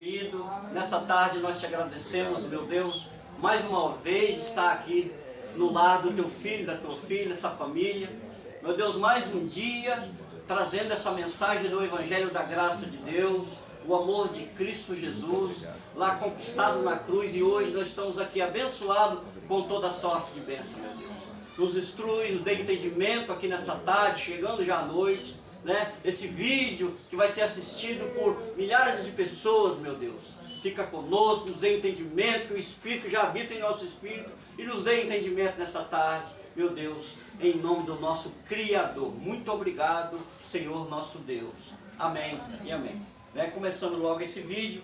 Querido, nessa tarde nós te agradecemos, meu Deus, mais uma vez estar aqui no lar do teu filho, da tua filha, essa família. Meu Deus, mais um dia trazendo essa mensagem do Evangelho da graça de Deus, o amor de Cristo Jesus, lá conquistado na cruz, e hoje nós estamos aqui abençoados com toda sorte de bênção, meu Deus. Nos instrui, nos dê entendimento aqui nessa tarde, chegando já à noite, né? Esse vídeo que vai ser assistido por milhares de pessoas, meu Deus. Fica conosco, nos dê entendimento, que o Espírito já habita em nosso Espírito e nos dê entendimento nessa tarde, meu Deus, em nome do nosso Criador. Muito obrigado, Senhor nosso Deus. Amém e amém. Começando logo esse vídeo,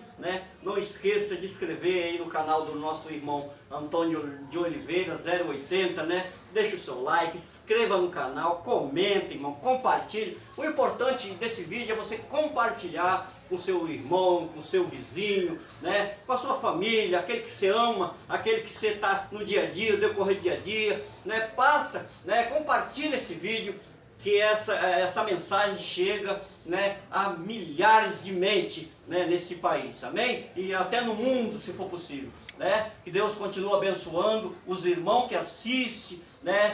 não esqueça de inscrever aí no canal do nosso irmão Antônio de Oliveira 080, deixa o seu like, inscreva no canal, comenta, irmão, compartilhe. O importante desse vídeo é você compartilhar com o seu irmão, com o seu vizinho, com a sua família, aquele que você ama, aquele que você está no dia a dia, no decorrer do dia a dia, compartilha esse vídeo, que essa mensagem chega a milhares de mentes neste país, amém? E até no mundo, se for possível, que Deus continue abençoando os irmãos que assistem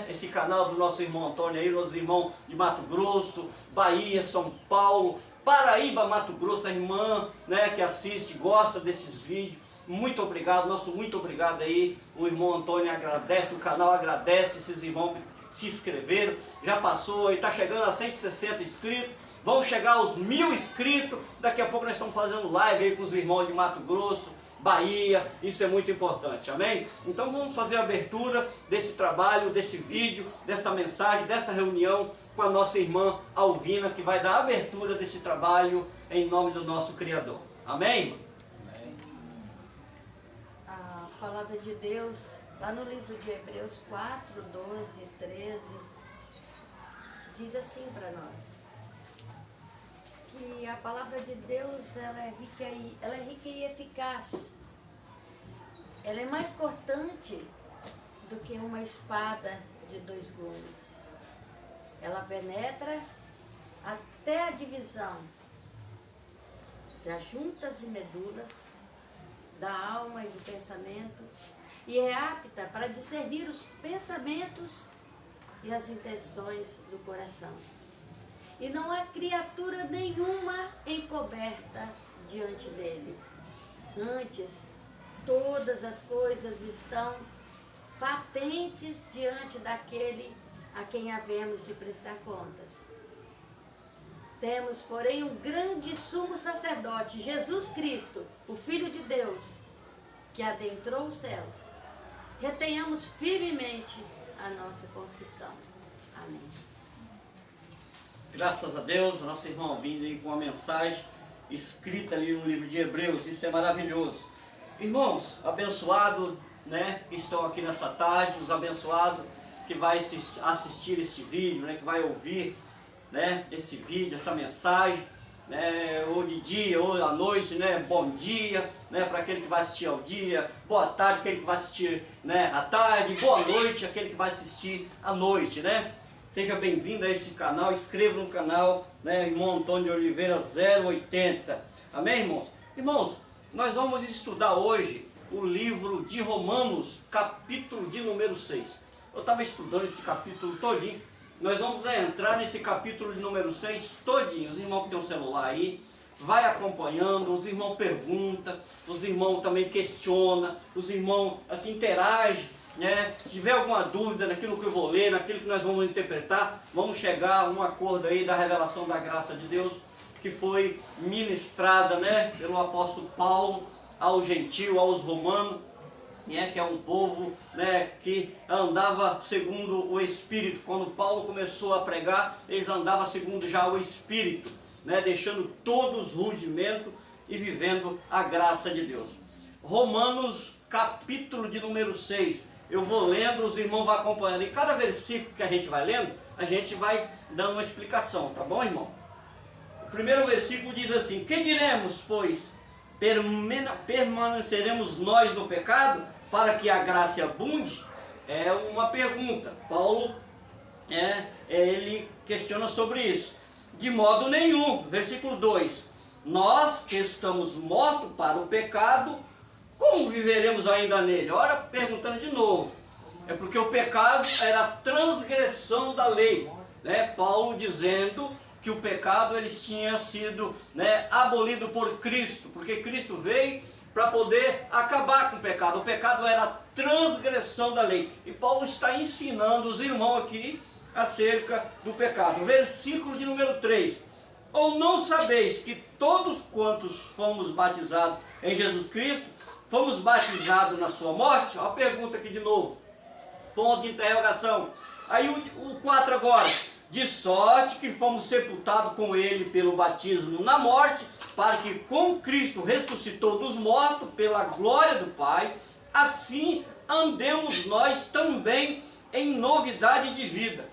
esse canal do nosso irmão Antônio aí, nosso irmão de Mato Grosso, Bahia, São Paulo, Paraíba, Mato Grosso, a irmã que assiste, gosta desses vídeos. Muito obrigado, muito obrigado aí, o irmão Antônio agradece, o canal agradece esses irmãos que se inscreveram, já passou e está chegando a 160 inscritos, vão chegar aos 1000 inscritos, daqui a pouco nós estamos fazendo live aí com os irmãos de Mato Grosso, Bahia, isso é muito importante, amém? Então vamos fazer a abertura desse trabalho, desse vídeo, dessa mensagem, dessa reunião com a nossa irmã Alvina, que vai dar a abertura desse trabalho em nome do nosso Criador, amém? A palavra de Deus, lá no livro de Hebreus 4, 12, 13, diz assim para nós, que a palavra de Deus ela é rica e eficaz. Ela é mais cortante do que uma espada de 2 gumes. Ela penetra até a divisão das juntas e medulas, da alma e do pensamento, e é apta para discernir os pensamentos e as intenções do coração. E não há criatura nenhuma encoberta diante dele. Antes, todas as coisas estão patentes diante daquele a quem havemos de prestar contas. Temos, porém, um grande sumo sacerdote, Jesus Cristo, o Filho de Deus, que adentrou os céus. Retenhamos firmemente a nossa confissão. Amém. Graças a Deus, nosso irmão Albino aí com uma mensagem escrita ali no livro de Hebreus, isso é maravilhoso. Irmãos, abençoados, que estão aqui nessa tarde, os abençoados que vai assistir este vídeo, que vai ouvir, esse vídeo, essa mensagem, ou de dia, ou à noite, bom dia, para aquele que vai assistir ao dia, boa tarde, aquele que vai assistir à tarde, boa noite, aquele que vai assistir à noite, Seja bem-vindo a esse canal, inscreva no canal, irmão Antônio de Oliveira 080, amém, irmãos? Irmãos, nós vamos estudar hoje o livro de Romanos, capítulo de número 6. Eu estava estudando esse capítulo todinho. Nós vamos entrar nesse capítulo de número 6 todinho. Os irmãos que têm um celular aí, vai acompanhando, os irmãos perguntam, os irmãos também questionam, os irmãos assim interagem, Se tiver alguma dúvida naquilo que eu vou ler, naquilo que nós vamos interpretar, vamos chegar a um acordo aí da revelação da graça de Deus, que foi ministrada, pelo apóstolo Paulo aos gentios, aos romanos, que é um povo que andava segundo o Espírito. Quando Paulo começou a pregar, eles andavam segundo já o Espírito, deixando todos os rudimentos e vivendo a graça de Deus. Romanos, capítulo de número 6. Eu vou lendo, os irmãos vão acompanhando. E cada versículo que a gente vai lendo, a gente vai dando uma explicação, tá bom, irmão? O primeiro versículo diz assim: que diremos, pois? Permaneceremos nós no pecado para que a graça abunde? É uma pergunta. Paulo, ele questiona sobre isso. De modo nenhum. Versículo 2. nós que estamos mortos para o pecado, como viveremos ainda nele? Ora, perguntando de novo. É porque o pecado era a transgressão da lei, né? Paulo dizendo que o pecado eles tinha sido, né, abolido por Cristo, porque Cristo veio para poder acabar com o pecado. O pecado era a transgressão da lei. E Paulo está ensinando os irmãos aqui acerca do pecado. Versículo de número 3. Ou não sabeis que todos quantos fomos batizados em Jesus Cristo, fomos batizados na sua morte? Ó a pergunta aqui de novo. Ponto de interrogação. Aí o 4 agora. De sorte que fomos sepultados com ele pelo batismo na morte, para que com Cristo ressuscitou dos mortos pela glória do Pai, assim andemos nós também em novidade de vida.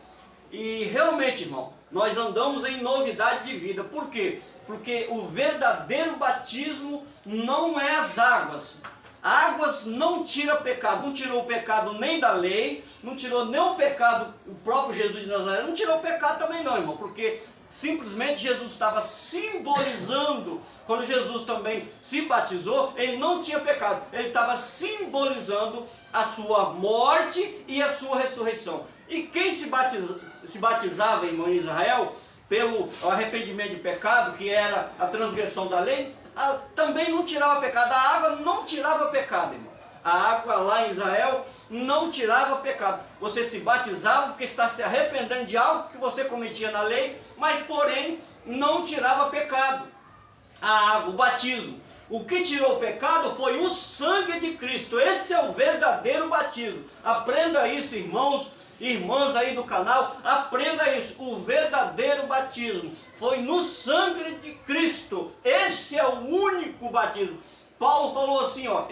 E realmente, irmão, nós andamos em novidade de vida. Por quê? Porque o verdadeiro batismo não é as águas. Águas não tira pecado, não tirou o pecado nem da lei, não tirou nem o pecado, o próprio Jesus de Nazaré não tirou o pecado também não, irmão, porque simplesmente Jesus estava simbolizando, quando Jesus também se batizou, ele não tinha pecado, ele estava simbolizando a sua morte e a sua ressurreição. E quem se batizava, irmão, em Israel, pelo arrependimento de pecado, que era a transgressão da lei, também não tirava pecado. A água não tirava pecado, irmão. A água lá em Israel não tirava pecado. Você se batizava porque está se arrependendo de algo que você cometia na lei, mas porém não tirava pecado. A água, o batismo. O que tirou o pecado foi o sangue de Cristo. Esse é o verdadeiro batismo. Aprenda isso, irmãos. Irmãs aí do canal, aprenda isso. O verdadeiro batismo foi no sangue de Cristo. Esse é o único batismo. Paulo falou assim, ó,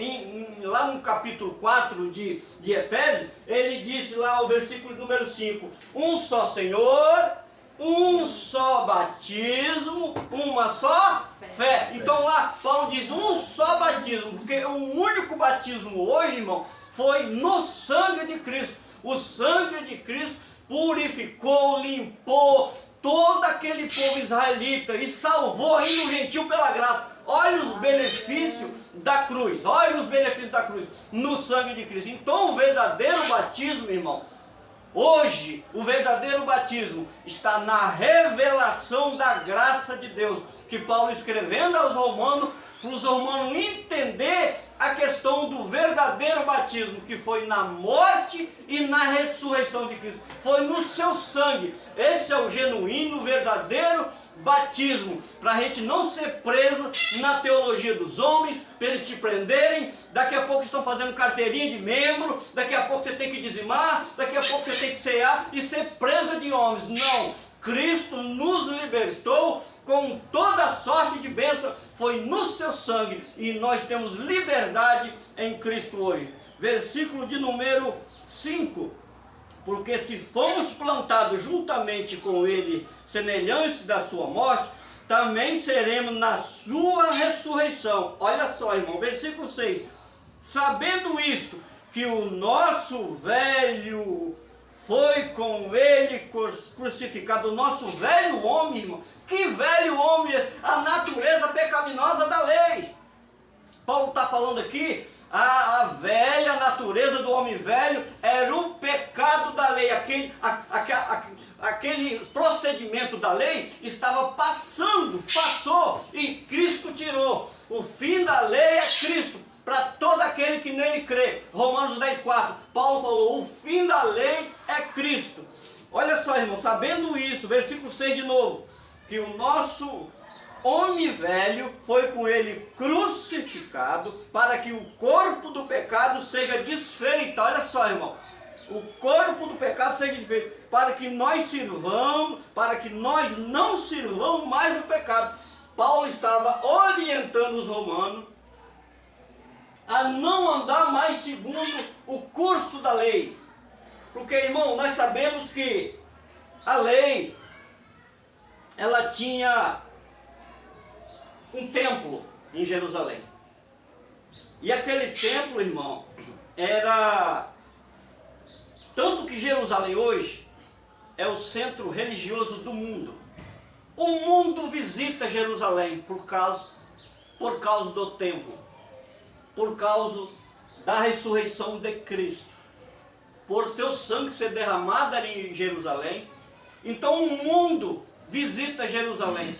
lá no capítulo 4 de Efésios, ele disse lá o versículo número 5, um só Senhor, um só batismo, uma só fé. Então lá Paulo diz um só batismo, porque o único batismo hoje, irmão, foi no sangue de Cristo. O sangue de Cristo purificou, limpou todo aquele povo israelita e salvou ainda o gentil pela graça. Olha os benefícios da cruz, olha os benefícios da cruz no sangue de Cristo. Então o verdadeiro batismo, irmão, hoje o verdadeiro batismo está na revelação da graça de Deus, que Paulo escrevendo aos romanos, para os romanos entender a questão do verdadeiro batismo, que foi na morte e na ressurreição de Cristo, foi no seu sangue. Esse é o genuíno, verdadeiro batismo, para a gente não ser preso na teologia dos homens, para eles te prenderem. Daqui a pouco estão fazendo carteirinha de membro, daqui a pouco você tem que dizimar, daqui a pouco você tem que cear e ser preso de homens. Não, Cristo nos libertou com toda sorte de bênção, foi no seu sangue, e nós temos liberdade em Cristo hoje. Versículo de número 5, porque se fomos plantados juntamente com ele, semelhantes da sua morte, também seremos na sua ressurreição. Olha só, irmão, versículo 6, sabendo isto, que o nosso velho foi com ele crucificado, o nosso velho homem, irmão. Que velho homem esse? A natureza pecaminosa da lei. Paulo está falando aqui, a velha natureza do homem velho era o pecado da lei. Aquele procedimento da lei estava passou, e Cristo tirou. O fim da lei é Cristo, para todo aquele que nele crê. Romanos 10,4, Paulo falou, o fim da lei é Cristo. Olha só, irmão, sabendo isso, versículo 6 de novo, que o nosso homem velho foi com ele crucificado, para que o corpo do pecado seja desfeito. Olha só, irmão, o corpo do pecado seja desfeito, para que nós não sirvamos mais o pecado. Paulo estava orientando os romanos a não andar mais segundo o curso da lei. Porque, irmão, nós sabemos que a lei, ela tinha um templo em Jerusalém. E aquele templo, irmão, era... Tanto que Jerusalém hoje é o centro religioso do mundo. O mundo visita Jerusalém por causa do templo, por causa da ressurreição de Cristo, por seu sangue ser derramado ali em Jerusalém. Então o mundo visita Jerusalém.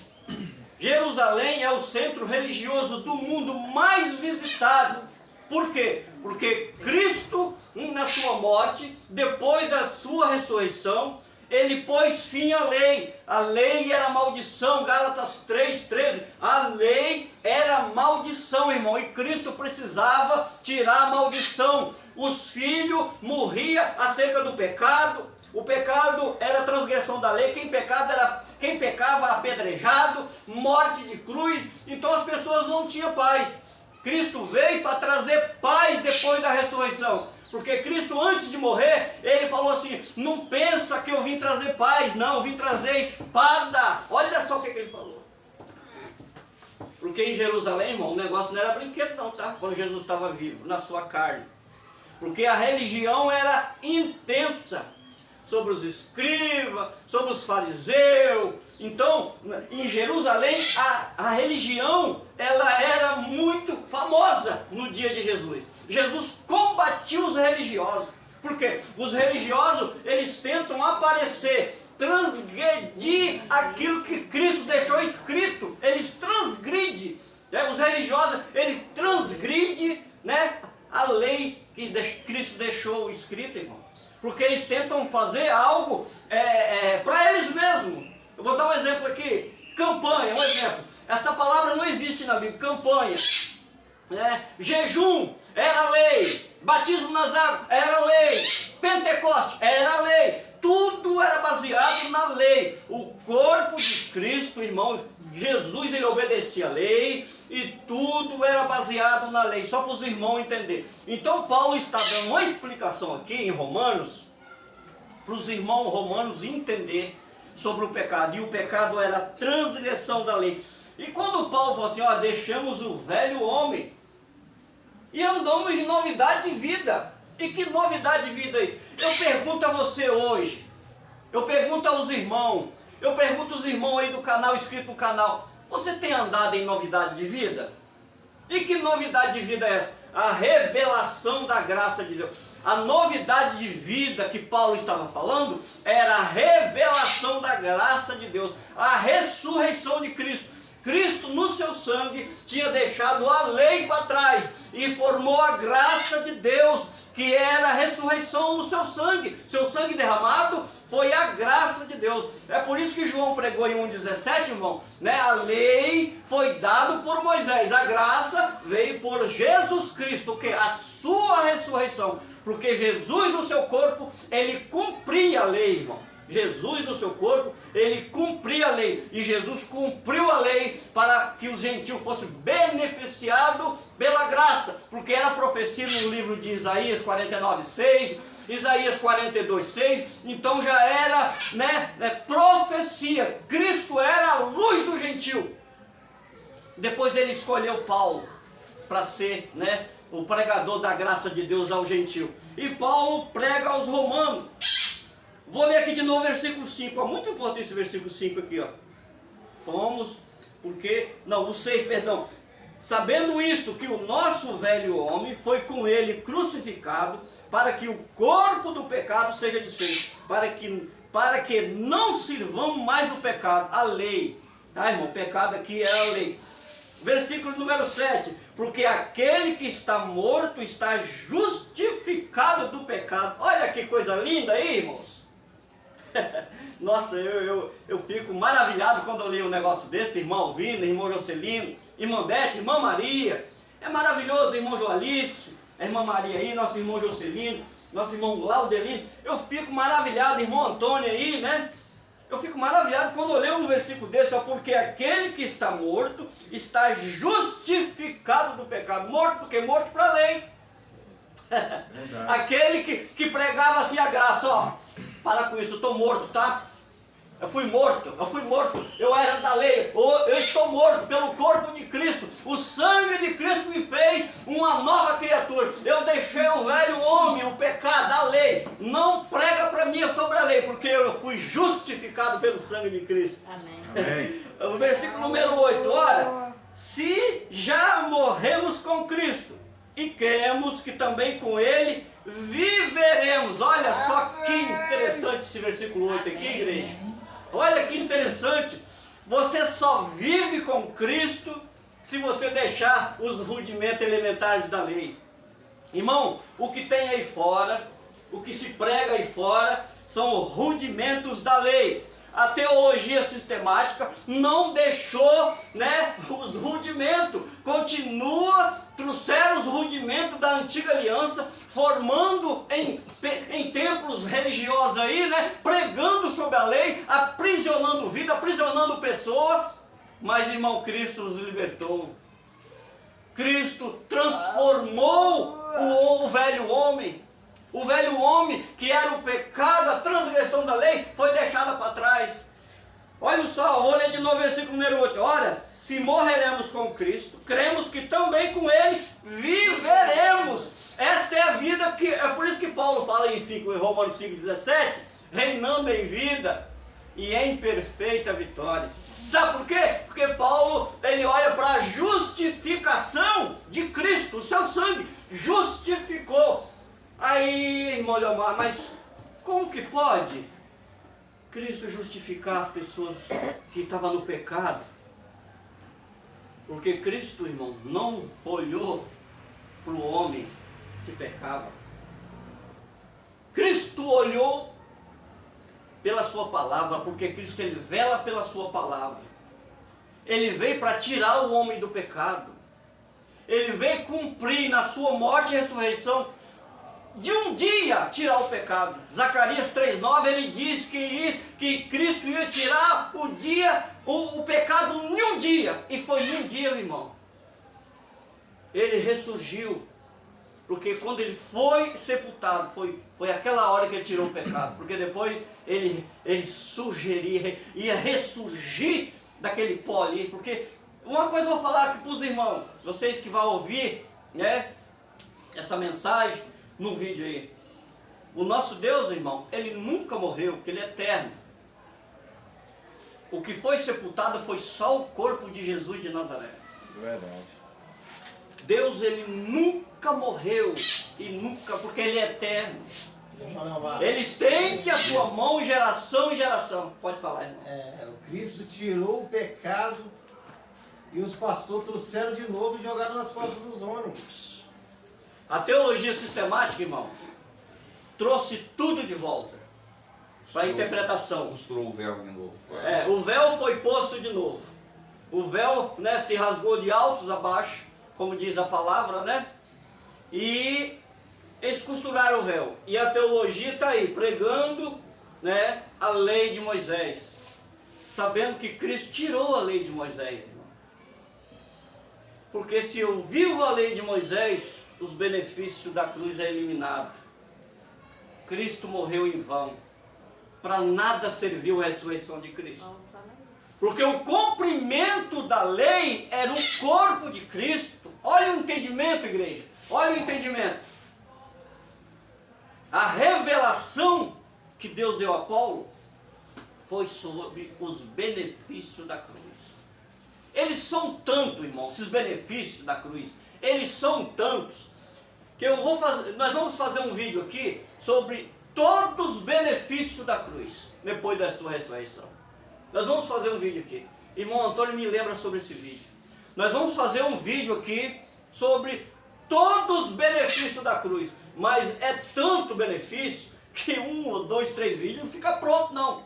Jerusalém é o centro religioso do mundo mais visitado. Por quê? Porque Cristo, na sua morte, depois da sua ressurreição, ele pôs fim à lei. A lei era maldição, Gálatas 3:13. A lei era maldição, irmão, e Cristo precisava tirar a maldição. Os filhos morriam acerca do pecado. O pecado era a transgressão da lei. Quem pecava apedrejado, morte de cruz. Então as pessoas não tinham paz. Cristo veio para trazer paz depois da ressurreição. Porque Cristo, antes de morrer, ele falou assim: não pensa que eu vim trazer paz, não, eu vim trazer espada. Olha só o que ele falou. Porque em Jerusalém, irmão, o negócio não era brinquedo não, tá? Quando Jesus estava vivo, na sua carne. Porque a religião era intensa. Sobre os escribas, sobre os fariseus. Então, em Jerusalém, a religião, ela era muito famosa no dia de Jesus. Jesus combatia os religiosos. Por quê? Os religiosos, eles tentam aparecer, transgredir aquilo que Cristo deixou escrito. Eles transgridem. Né? Os religiosos, eles transgridem, né, a lei que Cristo deixou escrita, irmão. Porque eles tentam fazer algo para eles mesmos. Eu vou dar um exemplo aqui. Campanha, um exemplo. Essa palavra não existe na Bíblia. Campanha. Jejum era lei. Batismo nas águas era lei. Pentecoste era lei. Tudo era baseado na lei. O corpo de Cristo, irmão, Jesus, ele obedecia a lei e tudo era baseado na lei, só para os irmãos entenderem. Então Paulo está dando uma explicação aqui em Romanos, para os irmãos romanos entender sobre o pecado. E o pecado era a transgressão da lei. E quando Paulo falou assim, deixamos o velho homem e andamos em novidade de vida. E que novidade de vida aí? Eu pergunto a você hoje, eu pergunto aos irmãos, eu pergunto aos irmãos aí do canal, inscrito no canal, você tem andado em novidade de vida? E que novidade de vida é essa? A revelação da graça de Deus. A novidade de vida que Paulo estava falando era a revelação da graça de Deus, a ressurreição de Cristo. Cristo, no seu sangue, tinha deixado a lei para trás e formou a graça de Deus, que era a ressurreição no seu sangue. Seu sangue derramado foi a graça de Deus. É por isso que João pregou em 1,17, irmão, né? A lei foi dada por Moisés, a graça veio por Jesus Cristo, que a sua ressurreição. Porque Jesus no seu corpo, ele cumpria a lei, irmão. Jesus no seu corpo, ele cumpria a lei. E Jesus cumpriu a lei para que os gentios fossem beneficiados pela graça. Porque era profecia no livro de Isaías 49:6, Isaías 42:6. Então já era, profecia. Cristo era a luz do gentio. Depois ele escolheu Paulo para ser, o pregador da graça de Deus ao gentio. E Paulo prega aos romanos. Vou ler aqui de novo o versículo 5, muito importante esse versículo 5 aqui, o 6, perdão. Sabendo isso, que o nosso velho homem foi com ele crucificado, para que o corpo do pecado seja desfeito, para que não sirvamos mais o pecado, a lei. Irmão, pecado aqui é a lei. Versículo número 7, porque aquele que está morto está justificado do pecado. Olha que coisa linda aí, irmãos. Nossa, eu fico maravilhado quando eu leio um negócio desse, irmão Alvino, irmão Jocelino, irmã Bete, irmã Maria. É maravilhoso, irmão Joalice, a irmã Maria aí, nosso irmão Jocelino, nosso irmão Laudelino. Eu fico maravilhado, irmão Antônio aí, Eu fico maravilhado quando eu leio um versículo desse, porque aquele que está morto está justificado do pecado. Morto porque morto para a lei. Aquele que pregava assim a graça, para com isso, eu estou morto, tá? Eu fui morto, eu era da lei, eu estou morto pelo corpo de Cristo, o sangue de Cristo me fez uma nova criatura, eu deixei o velho homem, o pecado, a lei, não prega para mim sobre a lei, porque eu fui justificado pelo sangue sangue de Cristo. Amém. Amém. O versículo número 8, ora, se já morremos com Cristo e cremos que também com Ele viveremos. Olha só que interessante esse versículo 8 aqui, igreja. Olha que interessante. Você só vive com Cristo se você deixar os rudimentos elementares da lei. Irmão, o que tem aí fora, o que se prega aí fora, são rudimentos da lei. A teologia sistemática não deixou, né, os rudimentos, trouxeram os rudimentos da antiga aliança, formando em templos religiosos aí, né, pregando sobre a lei, aprisionando vida, aprisionando pessoa. Mas, irmão, Cristo nos libertou. Cristo transformou o velho homem. O velho homem, que era o pecado, a transgressão da lei, foi deixada para trás. Olha só, vou ler de novo o versículo número 8. Ora, se morreremos com Cristo, cremos que também com Ele viveremos. Esta é a vida, que é por isso que Paulo fala em Romanos 5,17, reinando em vida e em perfeita vitória. Sabe por quê? Porque Paulo, ele olha para a justificação de Cristo, o seu sangue justificou. Aí, irmão Leomar, mas como que pode Cristo justificar as pessoas que estavam no pecado? Porque Cristo, irmão, não olhou para o homem que pecava. Cristo olhou pela sua palavra, porque Cristo, ele vela pela sua palavra. Ele veio para tirar o homem do pecado. Ele veio cumprir na sua morte e ressurreição de um dia tirar o pecado. Zacarias 3,9, ele diz que Cristo ia tirar o pecado em um dia. E foi em um dia, irmão. Ele ressurgiu. Porque quando ele foi sepultado, foi aquela hora que ele tirou o pecado. Porque depois ele ia ressurgir daquele pó ali. Porque uma coisa eu vou falar aqui para os irmãos, vocês que vão ouvir, né, essa mensagem no vídeo aí. O nosso Deus, irmão, ele nunca morreu, porque ele é eterno. O que foi sepultado foi só o corpo de Jesus de Nazaré. Verdade. Deus, ele nunca morreu, e nunca, porque ele é eterno. Ele estende a sua mão geração em geração. Pode falar, irmão. O Cristo tirou o pecado e os pastores trouxeram de novo e jogaram nas costas dos homens. A teologia sistemática, irmão, trouxe tudo de volta para a interpretação. Costurou o véu de novo. O véu foi posto de novo. O véu, né, se rasgou de altos a baixo, como diz a palavra, né? E eles costuraram o véu. E a teologia está aí, pregando, né, a lei de Moisés. Sabendo que Cristo tirou a lei de Moisés, irmão. Porque se eu vivo a lei de Moisés, os benefícios da cruz é eliminado. Cristo morreu em vão. Para nada serviu a ressurreição de Cristo. Porque o cumprimento da lei era o corpo de Cristo. Olha o entendimento, igreja. Olha o entendimento. A revelação que Deus deu a Paulo foi sobre os benefícios da cruz. Eles são tantos, irmão, esses benefícios da cruz. Eles são tantos que nós vamos fazer um vídeo aqui sobre todos os benefícios da cruz depois da sua ressurreição. Nós vamos fazer um vídeo aqui. Irmão Antônio me lembra sobre esse vídeo. Nós vamos fazer um vídeo aqui sobre todos os benefícios da cruz. Mas é tanto benefício que 1 ou 2, 3 vídeos não fica pronto, não.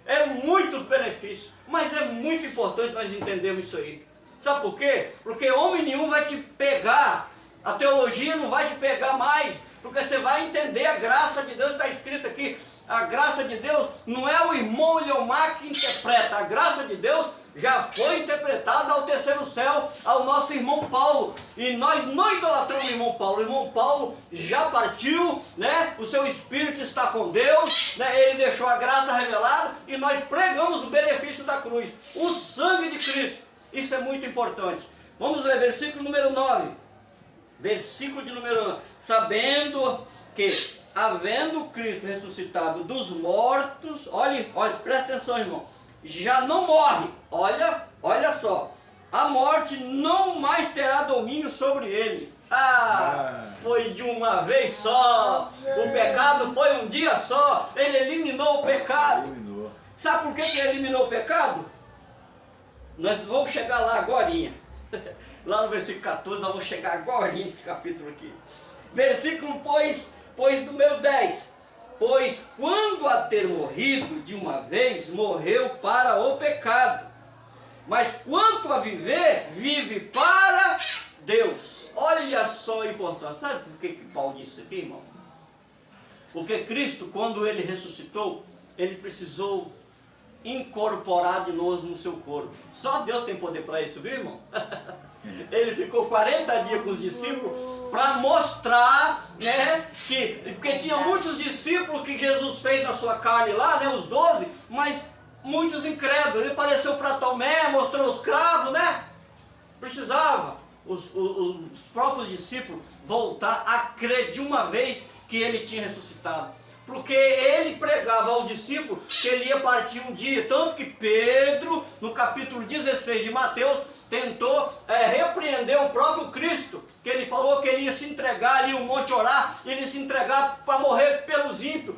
É muitos benefícios. Mas é muito importante nós entendermos isso aí. Sabe por quê? Porque homem nenhum vai te pegar. A teologia não vai te pegar mais. Porque você vai entender a graça de Deus, está escrito aqui. A graça de Deus não é o irmão Leomar que interpreta. A graça de Deus já foi interpretada ao terceiro céu, ao nosso irmão Paulo. E nós não idolatramos o irmão Paulo. O irmão Paulo já partiu, né? O seu espírito está com Deus, né? Ele deixou a graça revelada e nós pregamos o benefício da cruz. O sangue de Cristo. Isso é muito importante. Vamos ler versículo número 9. Versículo de número 9. Sabendo que, havendo Cristo ressuscitado dos mortos, olha, presta atenção, irmão. já não morre. Olha só. A morte não mais terá domínio sobre ele. Foi de uma vez só. O pecado foi um dia só. Ele eliminou o pecado. Eliminou. Sabe por que ele eliminou o pecado? Nós vamos chegar lá agorinha. Lá no versículo 14, nós vamos chegar agorinha nesse capítulo aqui. Versículo, pois número 10. Pois quando a ter morrido de uma vez, morreu para o pecado. Mas quanto a viver, vive para Deus. Olha só a importância. Sabe por que Paulo disse isso aqui, irmão? Porque Cristo, quando ele ressuscitou, ele precisou incorporar de novo no seu corpo. Só Deus tem poder para isso, viu, irmão? Ele ficou 40 dias com os discípulos para mostrar, né, porque tinha muitos discípulos que Jesus fez na sua carne lá, né, os 12, mas muitos incrédulos. Ele apareceu para Tomé, mostrou os cravos, né? Precisava os próprios discípulos voltar a crer de uma vez que ele tinha ressuscitado. Porque ele pregava aos discípulos que ele ia partir um dia. Tanto que Pedro, no capítulo 16 de Mateus, tentou repreender o próprio Cristo. Que ele falou que ele ia se entregar ali, um monte orar, ele ia se entregar para morrer pelos ímpios.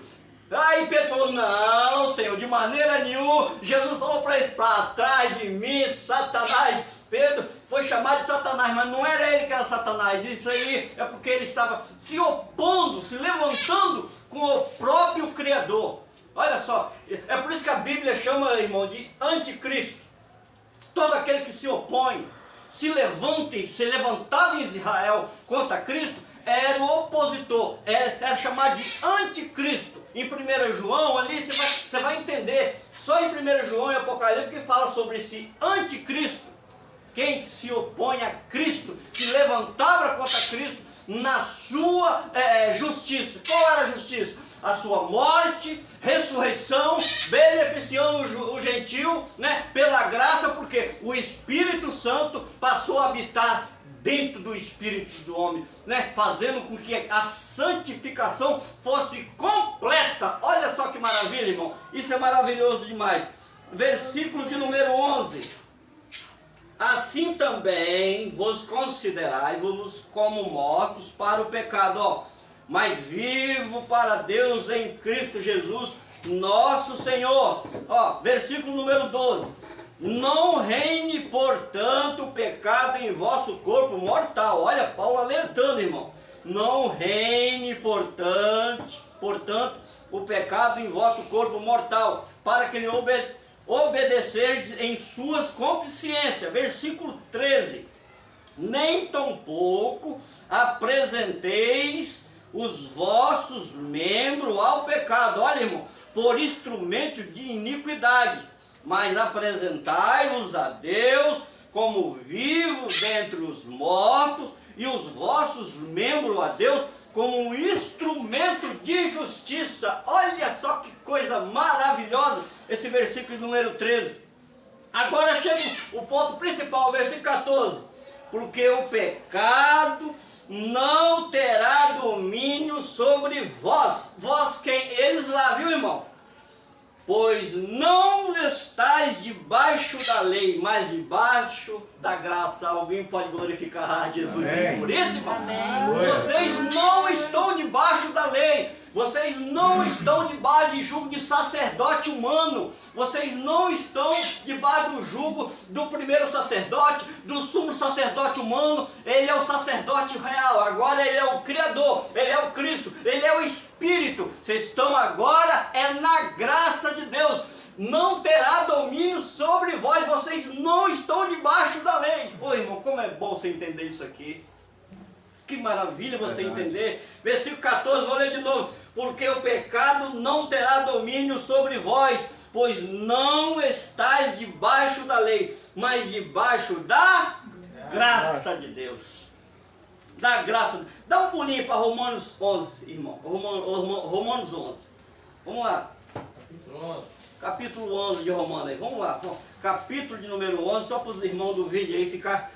Aí Pedro falou, não, Senhor, de maneira nenhuma. Jesus falou para eles, para trás de mim, Satanás. Pedro foi chamado de Satanás, mas não era ele que era Satanás. Isso aí é porque ele estava se opondo, se levantando com o próprio Criador. Olha só, é por isso que a Bíblia chama, irmão, de anticristo. Todo aquele que se opõe, se levantava em Israel contra Cristo, era o opositor, era chamado de anticristo. Em 1 João, ali você vai entender, só em 1 João e Apocalipse que fala sobre esse anticristo. Quem se opõe a Cristo, se levantava contra Cristo na sua justiça. Qual era a justiça? A sua morte, ressurreição, beneficiando o gentil, né, pela graça, porque o Espírito Santo passou a habitar dentro do espírito do homem, né, fazendo com que a santificação fosse completa. Olha só que maravilha, irmão. Isso é maravilhoso demais. Versículo de número 11. Assim também vos considerai-vos como mortos para o pecado, ó, mas vivo para Deus em Cristo Jesus, nosso Senhor. Ó, versículo número 12. Não reine, portanto, o pecado em vosso corpo mortal. Olha, Paulo alertando, irmão. Não reine, portanto, o pecado em vosso corpo mortal, para que lhe obedecerdes em suas consciências. Versículo 13. Nem tampouco apresenteis os vossos membros ao pecado. Olha, irmão, por instrumento de iniquidade, mas apresentai-vos a Deus como vivos dentre os mortos, e os vossos membros a Deus como um instrumento de justiça. Olha só que coisa maravilhosa esse versículo número 13. Agora chega o ponto principal, versículo 14. Porque o pecado não terá domínio sobre vós. Vós quem? Eles lá, viu, irmão? Pois não estáis debaixo da lei, mas debaixo da graça. Alguém pode glorificar a Jesus por isso, irmão? Amém. Vocês não estão debaixo da lei. Vocês não estão debaixo de jugo de sacerdote humano. Vocês não estão debaixo do jugo do primeiro sacerdote, do sumo sacerdote humano. Ele é o sacerdote real. Agora ele é o Criador. Ele é o Cristo. Ele é o Espírito. Vocês estão agora na graça de Deus. Não terá domínio sobre vós. Vocês não estão debaixo da lei. Ô irmão, como é bom você entender isso aqui. Que maravilha você entender. Versículo 14, vou ler de novo. Porque o pecado não terá domínio sobre vós, pois não estáis debaixo da lei, mas debaixo da graça de Deus. Da graça. Dá um pulinho para Romanos 11, irmão. Romanos 11. Vamos lá. Capítulo 11 de Romanos aí. Vamos lá. Capítulo de número 11, só para os irmãos do vídeo aí ficar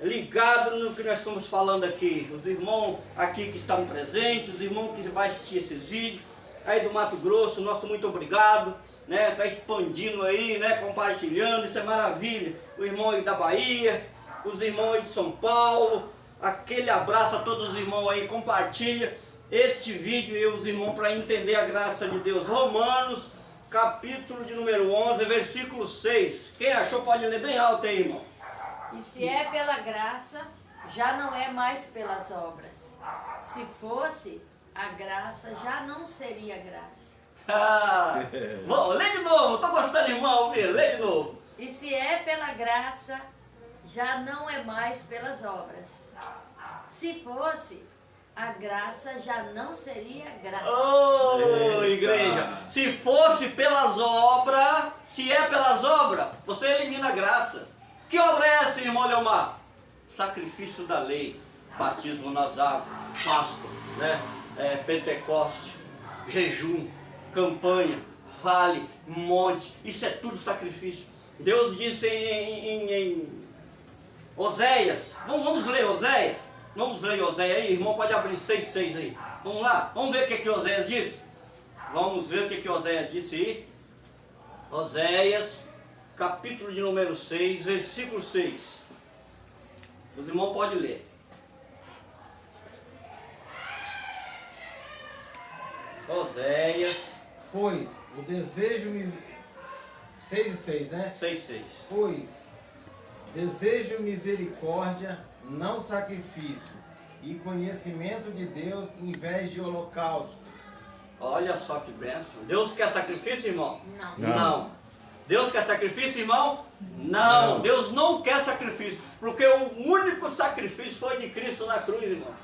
ligado no que nós estamos falando aqui. Os irmãos aqui que estão presentes, os irmãos que vão assistir esses vídeos, aí do Mato Grosso, nosso muito obrigado. né? Tá expandindo aí, né? Compartilhando, isso é maravilha. O irmão aí da Bahia, os irmãos aí de São Paulo, aquele abraço a todos os irmãos aí, compartilha este vídeo e os irmãos para entender a graça de Deus. Romanos, capítulo de número 11, versículo 6. Quem achou pode ler bem alto aí, irmão. E se é pela graça, já não é mais pelas obras. Se fosse, a graça já não seria graça. Bom, lê de novo, estou gostando, irmão, ouvir, lê de novo. E se é pela graça, já não é mais pelas obras. Se fosse, a graça já não seria graça. Ô, igreja, se fosse pelas obras, se é pelas obras, você elimina a graça. Que obra é essa, irmão Leomar? Sacrifício da lei, batismo nas águas, Páscoa, né? Pentecoste, jejum, campanha, vale, monte, isso é tudo sacrifício. Deus disse em Oséias, vamos ler Oséias? Vamos ler Oséias aí, irmão, pode abrir 6,6 aí. Vamos lá, vamos ver o que Oséias disse? Vamos ver o que Oséias disse aí. Oséias, capítulo de número 6, versículo 6. Os irmãos podem ler. Oséias Pois o desejo 6 e 6, né? 6,6. Pois desejo misericórdia, não sacrifício, e conhecimento de Deus em vez de holocausto. Olha só que bênção. Deus quer sacrifício, irmão? Não. Não. Deus quer sacrifício, irmão? Não. Deus não quer sacrifício, porque o único sacrifício foi de Cristo na cruz, irmão.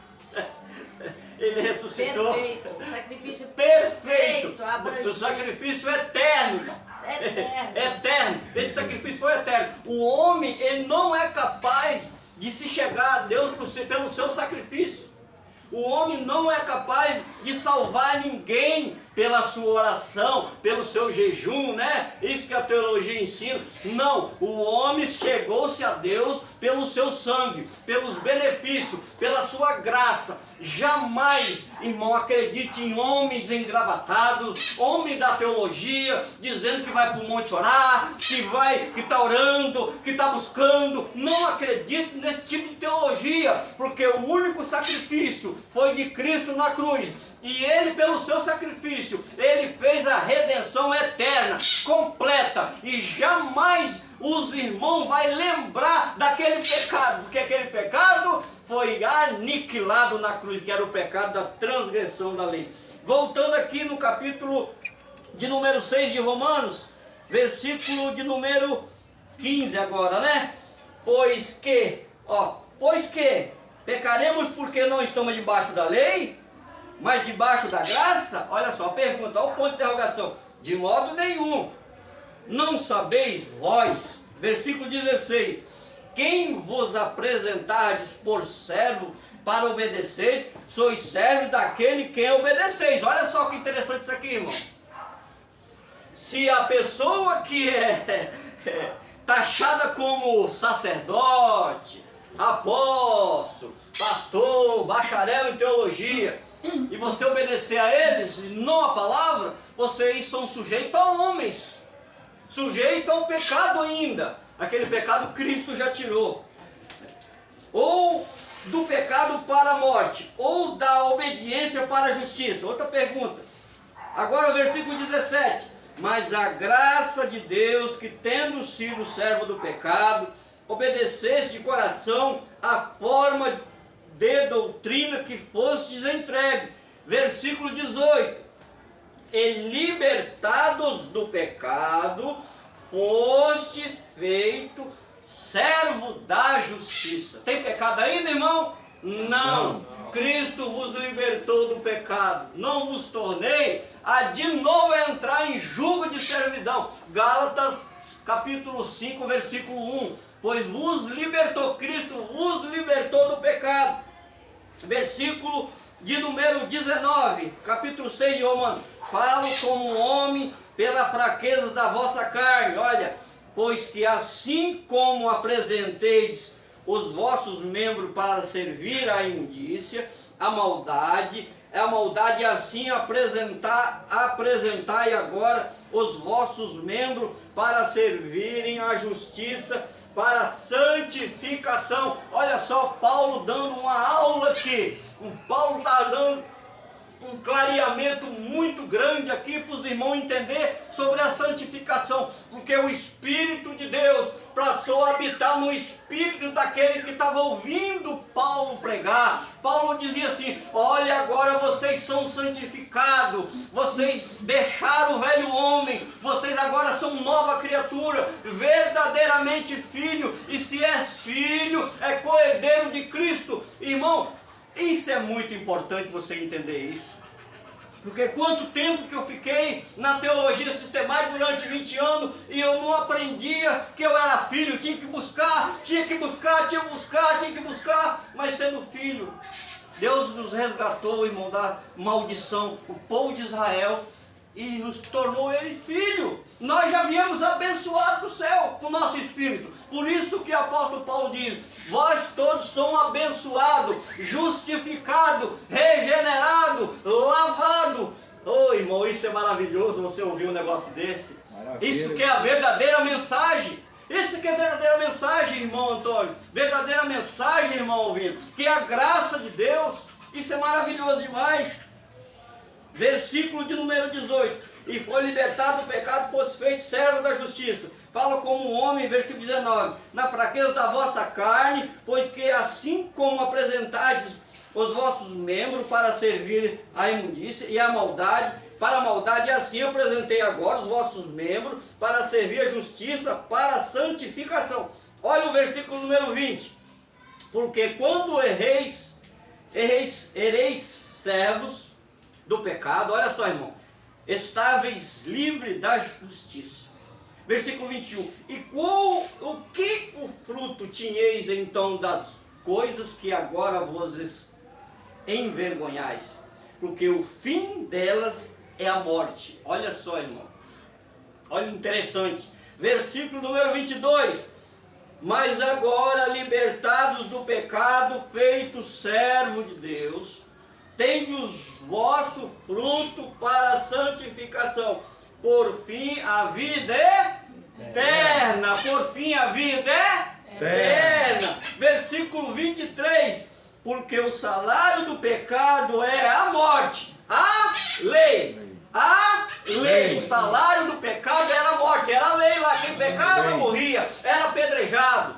Ele ressuscitou. Perfeito. Sacrifício Perfeito. abrangente. O sacrifício eterno, irmão. Eterno. Eterno. Esse sacrifício foi eterno. O homem, ele não é capaz de se chegar a Deus pelo seu sacrifício. O homem não é capaz de salvar ninguém pela sua oração, pelo seu jejum, né? Isso que a teologia ensina. Não, o homem chegou-se a Deus pelo seu sangue, pelos benefícios, pela sua graça. Jamais, irmão, acredite em homens engravatados, homem da teologia, dizendo que vai para o monte orar, que está orando, que está buscando. Não acredite nesse tipo de teologia, porque o único sacrifício foi de Cristo na cruz. E Ele, pelo seu sacrifício, Ele fez a redenção eterna, completa. E jamais os irmãos vão lembrar daquele pecado, porque aquele pecado foi aniquilado na cruz, que era o pecado da transgressão da lei. Voltando aqui no capítulo de número 6 de Romanos, versículo de número 15 agora, né? Pois que pecaremos porque não estamos debaixo da lei, mas debaixo da graça? Olha só a pergunta, olha o ponto de interrogação. De modo nenhum. Não sabeis vós, versículo 16, quem vos apresentardes por servo para obedecer, sois servos daquele quem obedeceis. Olha só que interessante isso aqui, irmão. Se a pessoa que é taxada como sacerdote, apóstolo, pastor, bacharel em teologia, e você obedecer a eles, não a palavra, vocês são sujeitos a homens, sujeitos ao pecado ainda. Aquele pecado Cristo já tirou. Ou do pecado para a morte, ou da obediência para a justiça. Outra pergunta. Agora o versículo 17. Mas a graça de Deus, que tendo sido servo do pecado, obedecesse de coração a forma de doutrina que fostes entregue. Versículo 18. E libertados do pecado, foste feito servo da justiça. Tem pecado ainda, irmão? Não. Cristo vos libertou do pecado. Não vos tornei a de novo entrar em jugo de servidão. Gálatas capítulo 5, versículo 1. Pois vos libertou, Cristo vos libertou do pecado. Versículo de número 19, capítulo 6 de Romanos. Falo como um homem pela fraqueza da vossa carne. Olha, pois que assim como apresenteis os vossos membros para servir à imundícia, a maldade, e assim apresentai agora os vossos membros para servirem à justiça, para a santificação. Olha só, Paulo dando uma aula aqui. Paulo está dando um clareamento muito grande aqui para os irmãos entender sobre a santificação, porque o Espírito de Deus passou a habitar no espírito daquele que estava ouvindo Paulo pregar. Paulo dizia assim: olha, agora vocês são santificados, vocês deixaram o velho homem, vocês agora são nova criatura, verdadeiramente filho, e se és filho, é co-herdeiro de Cristo. Irmão, isso é muito importante você entender isso. Porque quanto tempo que eu fiquei na teologia sistemática durante 20 anos e eu não aprendia que eu era filho, tinha que buscar, mas sendo filho, Deus nos resgatou, irmão, da maldição, o povo de Israel, e nos tornou ele filho. Nós já viemos abençoados do céu com o nosso espírito. Por isso que o apóstolo Paulo diz: vós todos são abençoados, justificados, regenerados, lavados. Oh, irmão, isso é maravilhoso você ouvir um negócio desse. Maravilha. Isso que é a verdadeira mensagem. Isso que é a verdadeira mensagem, irmão Antônio. Verdadeira mensagem, irmão ouvindo, que é a graça de Deus. Isso é maravilhoso demais. Versículo de número 18: e foi libertado do pecado, fosse feito servo da justiça. Fala como um homem, versículo 19: na fraqueza da vossa carne, pois que assim como apresentais os vossos membros para servir à imundícia e à maldade, para a maldade, assim apresentei agora os vossos membros para servir à justiça, para a santificação. Olha o versículo número 20: porque quando ereis servos do pecado, olha só, irmão, estáveis livres da justiça. Versículo 21: e o que o fruto tinheis então das coisas que agora vos envergonhais? Porque o fim delas é a morte. Olha só, irmão, olha interessante. Versículo número 22: mas agora, libertados do pecado, feitos servos de Deus, tende os vosso fruto para a santificação, por fim a vida eterna. Por fim a vida eterna. Versículo 23: porque o Salário do pecado é a morte. A lei. A lei. O salário do pecado era a morte. Era a lei lá. Quem pecava morria. Era apedrejado.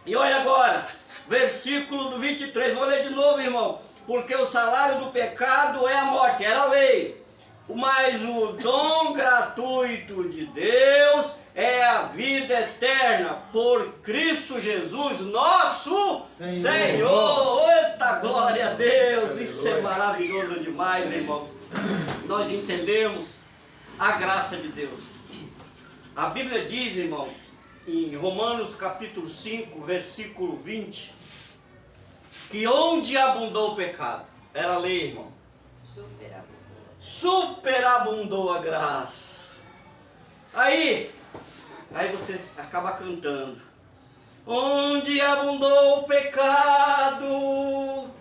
E olha agora, versículo 23. Vou ler de novo, irmão. Porque o salário do pecado é a morte. Era a lei. Mas o dom gratuito de Deus é a vida eterna por Cristo Jesus, nosso Senhor. Eita, glória a Deus. Isso é maravilhoso demais, irmão. Nós entendemos a graça de Deus. A Bíblia diz, irmão, em Romanos capítulo 5, versículo 20, que onde abundou o pecado, era a lei, irmão, superabundou a graça. Aí você acaba cantando: onde abundou o pecado,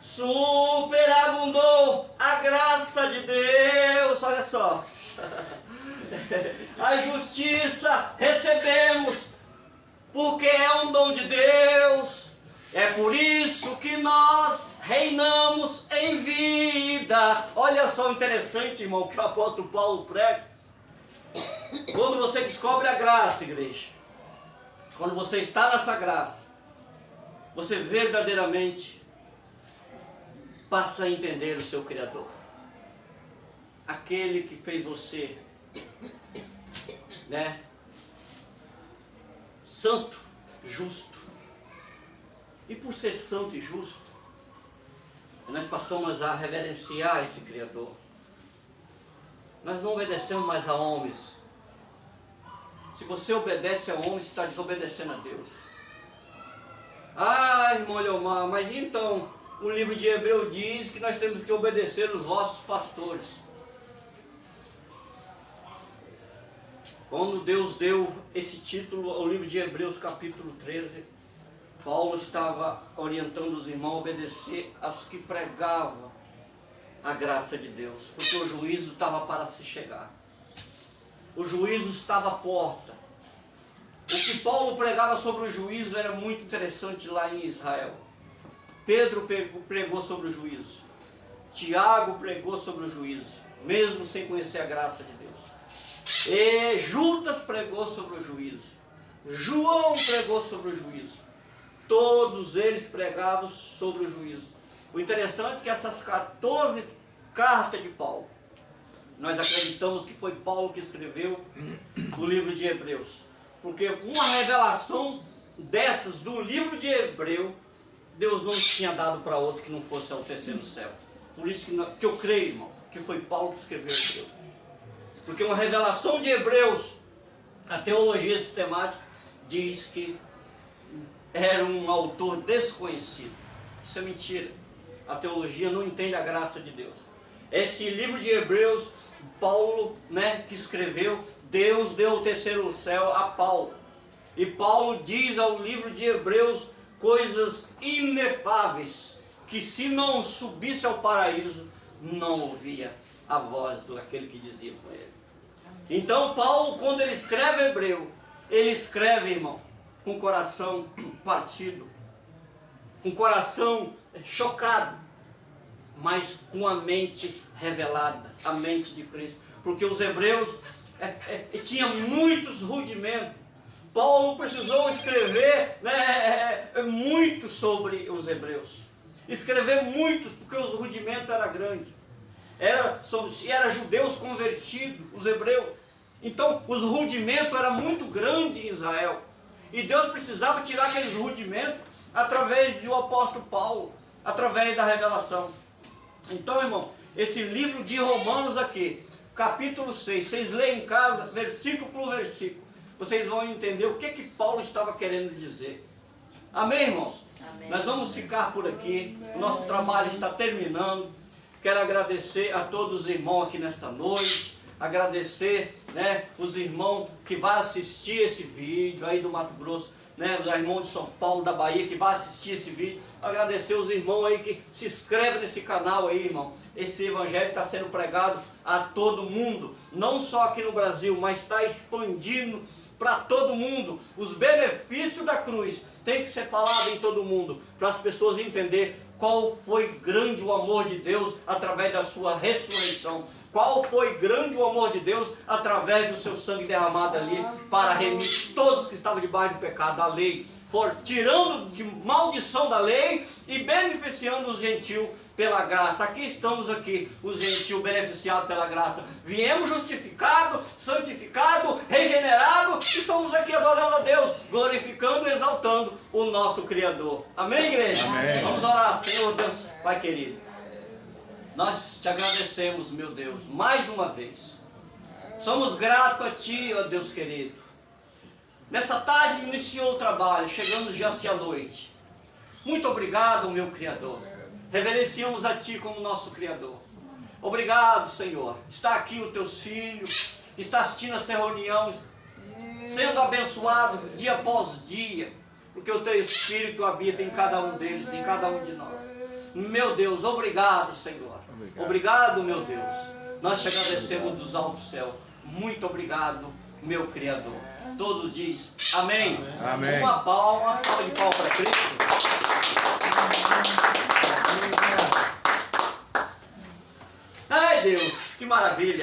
superabundou a graça de Deus. Olha só, a justiça recebemos porque é um dom de Deus. É por isso que nós reinamos em vida. Olha só, interessante, irmão, que o apóstolo Paulo prega. Quando você descobre a graça, igreja, quando você está nessa graça, você verdadeiramente passa a entender o seu Criador, aquele que fez você, né, santo, justo. E por ser santo e justo, nós passamos a reverenciar esse Criador. Nós não obedecemos mais a homens. Se você obedece a homens, você está desobedecendo a Deus. Ah, irmão Leomar, mas então o livro de Hebreus diz que nós temos que obedecer os vossos pastores. Quando Deus deu esse título ao livro de Hebreus capítulo 13, Paulo estava orientando os irmãos a obedecer aos que pregavam a graça de Deus, porque o juízo estava para se chegar. O juízo estava à porta. O que Paulo pregava sobre o juízo era muito interessante lá em Israel. Pedro pregou sobre o juízo. Tiago pregou sobre o juízo, mesmo sem conhecer a graça de Deus. E Judas pregou sobre o juízo. João pregou sobre o juízo. Todos eles pregavam sobre o juízo. O interessante é que essas 14 cartas de Paulo, nós acreditamos que foi Paulo que escreveu o livro de Hebreus. Porque uma revelação dessas do livro de Hebreu, Deus não tinha dado para outro que não fosse ao terceiro céu. Por isso que eu creio, irmão, que foi Paulo que escreveu Hebreu. Porque uma revelação de Hebreus, a teologia sistemática diz que era um autor desconhecido. Isso é mentira. A teologia não entende a graça de Deus. Esse livro de Hebreus, Paulo, que escreveu, Deus deu o terceiro céu a Paulo. E Paulo diz ao livro de Hebreus coisas inefáveis, que se não subisse ao paraíso, não ouvia a voz daquele que dizia com ele. Então Paulo, quando ele escreve Hebreu, ele escreve, irmão, com o coração partido, com o coração chocado, mas com a mente revelada, a mente de Cristo. Porque os hebreus tinham muitos rudimentos. Paulo precisou escrever muito sobre os hebreus. Escrever muitos, porque os rudimentos eram grandes. Era judeus convertidos, os hebreus. Então, os rudimentos eram muito grandes em Israel. E Deus precisava tirar aqueles rudimentos através do apóstolo Paulo, através da revelação. Então, irmão, esse livro de Romanos aqui, capítulo 6, vocês leem em casa, versículo por versículo, vocês vão entender o que Paulo estava querendo dizer. Amém, irmãos? Amém. Nós vamos ficar por aqui, o nosso trabalho está terminando. Quero agradecer a todos os irmãos aqui nesta noite, agradecer os irmãos que vão assistir esse vídeo aí do Mato Grosso, os irmãos de São Paulo, da Bahia, que vão assistir esse vídeo. Agradecer os irmãos aí que se inscrevem nesse canal aí, irmão. Esse evangelho está sendo pregado a todo mundo, não só aqui no Brasil, mas está expandindo para todo mundo. Os benefícios da cruz tem que ser falado em todo mundo, para as pessoas entenderem qual foi grande o amor de Deus através da sua ressurreição. Qual foi grande o amor de Deus através do seu sangue derramado ali para remir todos que estavam debaixo do pecado da lei, tirando de maldição da lei e beneficiando os gentios pela graça. Aqui estamos os gentios beneficiados pela graça. Viemos justificados, santificados, regenerados. Estamos aqui adorando a Deus, glorificando e exaltando o nosso Criador. Amém, igreja? Amém. Vamos orar. Senhor Deus, Pai querido, nós te agradecemos, meu Deus, mais uma vez. Somos gratos a Ti, ó Deus querido. Nessa tarde iniciou o trabalho, chegamos já à noite. Muito obrigado, meu Criador. Reverenciamos a Ti como nosso Criador. Obrigado, Senhor. Está aqui os Teus filhos, está assistindo essa reunião, sendo abençoado dia após dia, porque o Teu Espírito habita em cada um deles, em cada um de nós. Meu Deus, obrigado, Senhor. Obrigado, meu Deus. Nós te agradecemos dos altos céus. Muito obrigado, meu Criador. Todos dizem amém. Amém. Uma salva de palmas para Cristo. Ai, Deus, que maravilha.